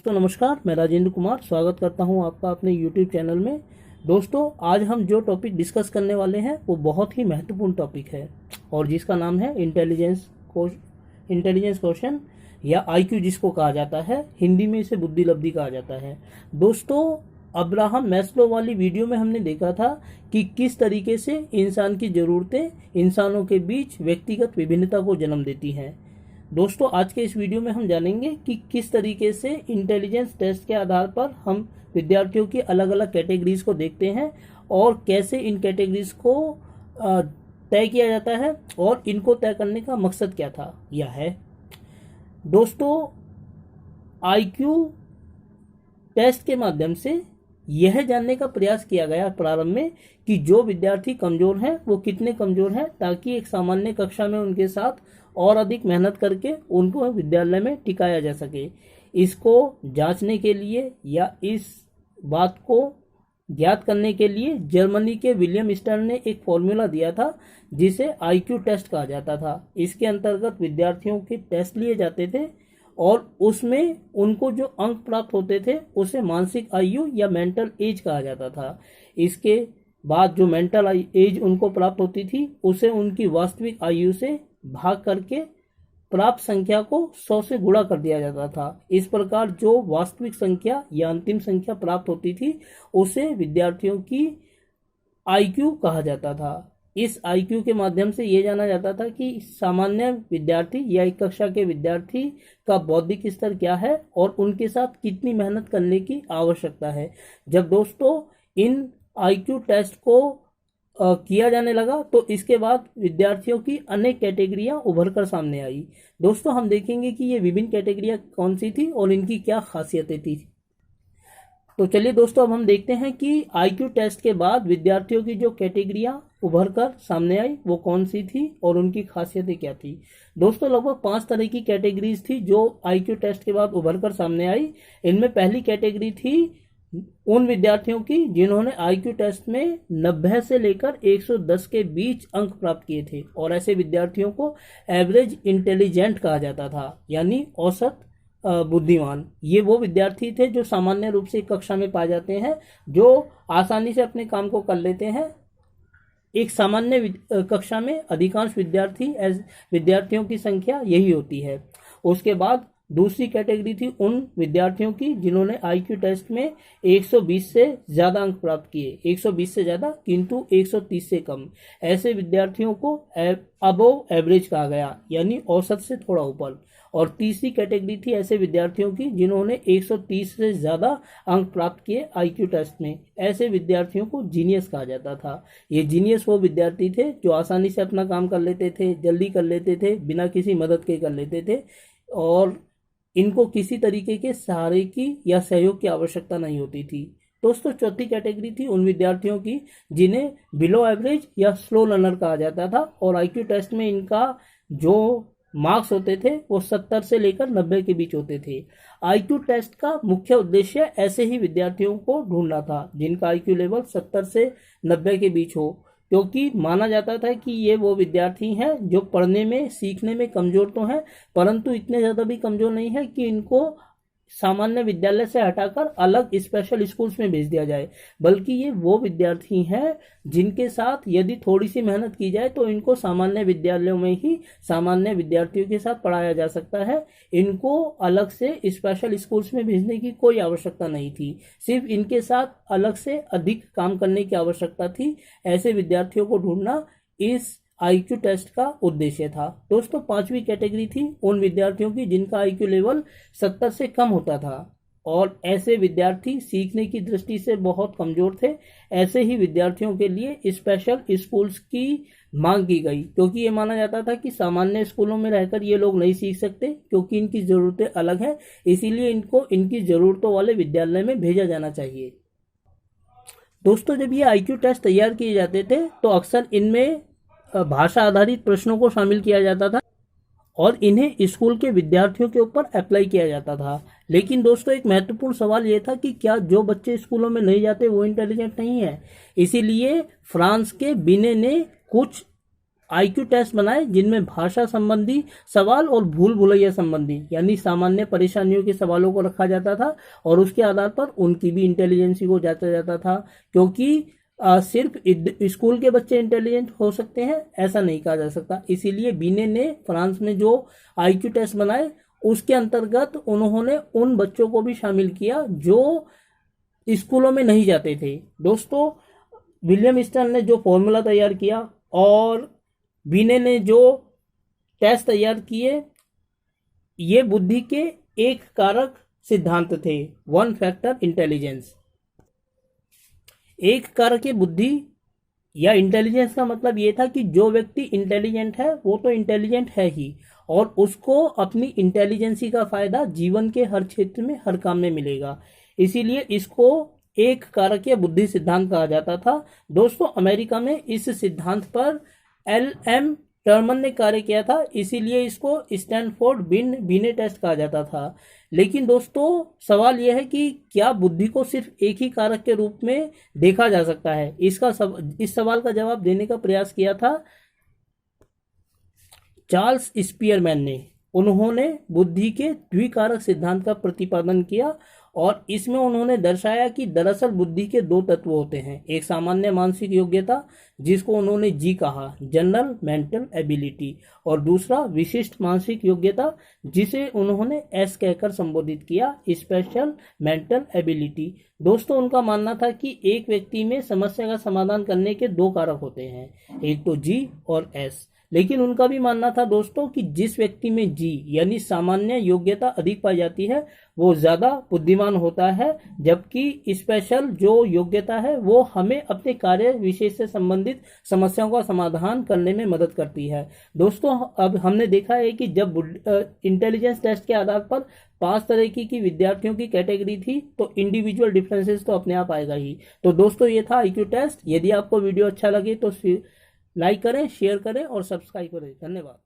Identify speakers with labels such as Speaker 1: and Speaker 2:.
Speaker 1: तो नमस्कार, मैं राजेंद्र कुमार स्वागत करता हूं आपका अपने YouTube चैनल में। दोस्तों, आज हम जो टॉपिक डिस्कस करने वाले हैं वो बहुत ही महत्वपूर्ण टॉपिक है और जिसका नाम है इंटेलिजेंस क्वेश्चन या IQ जिसको कहा जाता है, हिंदी में इसे बुद्धि लब्धि कहा जाता है। दोस्तों, अब्राहम मैस्लो वाली वीडियो में हमने देखा था कि किस तरीके से इंसान की ज़रूरतें इंसानों के बीच व्यक्तिगत विभिन्नता को जन्म देती हैं। दोस्तों, आज के इस वीडियो में हम जानेंगे कि किस तरीके से इंटेलिजेंस टेस्ट के आधार पर हम विद्यार्थियों की अलग अलग कैटेगरीज को देखते हैं और कैसे इन कैटेगरीज को तय किया जाता है और इनको तय करने का मकसद क्या था या है। दोस्तों, IQ टेस्ट के माध्यम से यह जानने का प्रयास किया गया प्रारंभ में कि जो विद्यार्थी कमज़ोर हैं वो कितने कमज़ोर हैं, ताकि एक सामान्य कक्षा में उनके साथ और अधिक मेहनत करके उनको विद्यालय में टिकाया जा सके। इसको जांचने के लिए या इस बात को ज्ञात करने के लिए जर्मनी के विलियम स्टर्न ने एक फॉर्मूला दिया था जिसे IQ टेस्ट कहा जाता था। इसके अंतर्गत विद्यार्थियों के टेस्ट लिए जाते थे और उसमें उनको जो अंक प्राप्त होते थे उसे मानसिक आयु या मेंटल एज कहा जाता था। इसके बाद जो मेंटल एज उनको प्राप्त होती थी उसे उनकी वास्तविक आयु से भाग करके प्राप्त संख्या को 100 से गुणा कर दिया जाता था। इस प्रकार जो वास्तविक संख्या या अंतिम संख्या प्राप्त होती थी उसे विद्यार्थियों की IQ कहा जाता था। इस IQ के माध्यम से ये जाना जाता था कि सामान्य विद्यार्थी या एक कक्षा के विद्यार्थी का बौद्धिक स्तर क्या है और उनके साथ कितनी मेहनत करने की आवश्यकता है। जब दोस्तों इन IQ टेस्ट को किया जाने लगा तो इसके बाद विद्यार्थियों की अनेक कैटेगरियां उभर कर सामने आई। दोस्तों, हम देखेंगे कि ये विभिन्न कैटेगरियां कौन सी थी और इनकी क्या खासियतें थी। तो चलिए दोस्तों, अब हम देखते हैं कि IQ टेस्ट के बाद विद्यार्थियों की जो कैटेगरियां उभर कर सामने आई वो कौन सी थी और उनकी खासियतें क्या थी। दोस्तों, लगभग 5 तरह की कैटेगरीज थी जो IQ टेस्ट के बाद उभर कर सामने आई। इनमें पहली कैटेगरी थी उन विद्यार्थियों की जिन्होंने IQ टेस्ट में 90 से लेकर 110 के बीच अंक प्राप्त किए थे और ऐसे विद्यार्थियों को एवरेज इंटेलिजेंट कहा जाता था, यानी औसत बुद्धिमान। ये वो विद्यार्थी थे जो सामान्य रूप से कक्षा में पाए जाते हैं, जो आसानी से अपने काम को कर लेते हैं। एक सामान्य कक्षा में अधिकांश विद्यार्थियों की संख्या यही होती है। उसके बाद दूसरी कैटेगरी थी उन विद्यार्थियों की जिन्होंने IQ टेस्ट में 120 से ज़्यादा अंक प्राप्त किए, 120 से ज़्यादा किंतु 130 से कम। ऐसे विद्यार्थियों को अबव एवरेज कहा गया, यानी औसत से थोड़ा ऊपर। और तीसरी कैटेगरी थी ऐसे विद्यार्थियों की जिन्होंने 130 से ज़्यादा अंक प्राप्त किए IQ टेस्ट में। ऐसे विद्यार्थियों को जीनियस कहा जाता था। ये जीनियस वो विद्यार्थी थे जो आसानी से अपना काम कर लेते थे, जल्दी कर लेते थे, बिना किसी मदद के कर लेते थे और इनको किसी तरीके के सहारे की या सहयोग की आवश्यकता नहीं होती थी। दोस्तों, चौथी कैटेगरी थी उन विद्यार्थियों की जिन्हें बिलो एवरेज या स्लो लर्नर कहा जाता था और IQ टेस्ट में इनका जो मार्क्स होते थे वो 70 से लेकर 90 के बीच होते थे। IQ टेस्ट का मुख्य उद्देश्य ऐसे ही विद्यार्थियों को ढूंढना था जिनका IQ लेवल 70 से 90 के बीच हो, क्योंकि माना जाता था कि ये वो विद्यार्थी हैं जो पढ़ने में सीखने में कमज़ोर तो हैं परंतु इतने ज़्यादा भी कमज़ोर नहीं है कि इनको सामान्य विद्यालय से हटाकर अलग स्पेशल स्कूल्स में भेज दिया जाए, बल्कि ये वो विद्यार्थी हैं जिनके साथ यदि थोड़ी सी मेहनत की जाए तो इनको सामान्य विद्यालयों में ही सामान्य विद्यार्थियों के साथ पढ़ाया जा सकता है। इनको अलग से स्पेशल स्कूल्स में भेजने की कोई आवश्यकता नहीं थी, सिर्फ इनके साथ अलग से अधिक काम करने की आवश्यकता थी। ऐसे विद्यार्थियों को ढूंढना इस IQ टेस्ट का उद्देश्य था। दोस्तों, पांचवी कैटेगरी थी उन विद्यार्थियों की जिनका IQ लेवल 70 से कम होता था और ऐसे विद्यार्थी सीखने की दृष्टि से बहुत कमज़ोर थे। ऐसे ही विद्यार्थियों के लिए स्पेशल स्कूल्स की मांग की गई, क्योंकि ये माना जाता था कि सामान्य स्कूलों में रहकर ये लोग नहीं सीख सकते क्योंकि इनकी ज़रूरतें अलग हैं, इसीलिए इनको इनकी ज़रूरतों वाले विद्यालय में भेजा जाना चाहिए। दोस्तों, जब ये IQ टेस्ट तैयार किए जाते थे तो अक्सर इनमें भाषा आधारित प्रश्नों को शामिल किया जाता था और इन्हें स्कूल के विद्यार्थियों के ऊपर अप्लाई किया जाता था। लेकिन दोस्तों, एक महत्वपूर्ण सवाल ये था कि क्या जो बच्चे स्कूलों में नहीं जाते वो इंटेलिजेंट नहीं है। इसीलिए फ्रांस के बिने ने कुछ आईक्यू टेस्ट बनाए जिनमें भाषा संबंधी सवाल और भूल भुलैया संबंधी यानी सामान्य परेशानियों के सवालों को रखा जाता था और उसके आधार पर उनकी भी इंटेलिजेंसी को जांचा जाता था। क्योंकि सिर्फ स्कूल के बच्चे इंटेलिजेंट हो सकते हैं ऐसा नहीं कहा जा सकता, इसीलिए बीने ने फ्रांस में जो आईक्यू टेस्ट बनाए उसके अंतर्गत उन्होंने उन बच्चों को भी शामिल किया जो स्कूलों में नहीं जाते थे। दोस्तों, विलियम स्टर्न ने जो फॉर्मूला तैयार किया और बीने ने जो टेस्ट तैयार किए, ये बुद्धि के एक कारक सिद्धांत थे, वन फैक्टर इंटेलिजेंस। एक कारक बुद्धि या इंटेलिजेंस का मतलब ये था कि जो व्यक्ति इंटेलिजेंट है वो तो इंटेलिजेंट है ही, और उसको अपनी इंटेलिजेंसी का फायदा जीवन के हर क्षेत्र में हर काम में मिलेगा, इसीलिए इसको एक कारकीय बुद्धि सिद्धांत कहा जाता था। दोस्तों, अमेरिका में इस सिद्धांत पर LM टर्मन ने कार्य किया था, इसीलिए इसको स्टैनफोर्ड बीने टेस्ट कहा जाता था। लेकिन दोस्तों, सवाल यह है कि क्या बुद्धि को सिर्फ एक ही कारक के रूप में देखा जा सकता है? इस सवाल का जवाब देने का प्रयास किया था चार्ल्स स्पीयरमैन ने। उन्होंने बुद्धि के द्विकारक सिद्धांत का प्रतिपादन किया और इसमें उन्होंने दर्शाया कि दरअसल बुद्धि के दो तत्व होते हैं, एक सामान्य मानसिक योग्यता जिसको उन्होंने जी कहा, जनरल मेंटल एबिलिटी, और दूसरा विशिष्ट मानसिक योग्यता जिसे उन्होंने एस कहकर संबोधित किया, स्पेशल मेंटल एबिलिटी। दोस्तों, उनका मानना था कि एक व्यक्ति में समस्या का समाधान करने के दो कारक होते हैं, एक तो जी और एस। लेकिन उनका भी मानना था दोस्तों कि जिस व्यक्ति में जी यानी सामान्य योग्यता अधिक पाई जाती है वो ज़्यादा बुद्धिमान होता है, जबकि स्पेशल जो योग्यता है वो हमें अपने कार्य विशेष से संबंधित समस्याओं का समाधान करने में मदद करती है। दोस्तों, अब हमने देखा है कि जब इंटेलिजेंस टेस्ट के आधार पर 5 तरह की विद्यार्थियों की कैटेगरी थी तो इंडिविजुअल डिफरेंसेस तो अपने आप आएगा ही। तो दोस्तों, ये था आईक्यू टेस्ट। यदि आपको वीडियो अच्छा लगे तो लाइक करें, शेयर करें और सब्सक्राइब करें। धन्यवाद।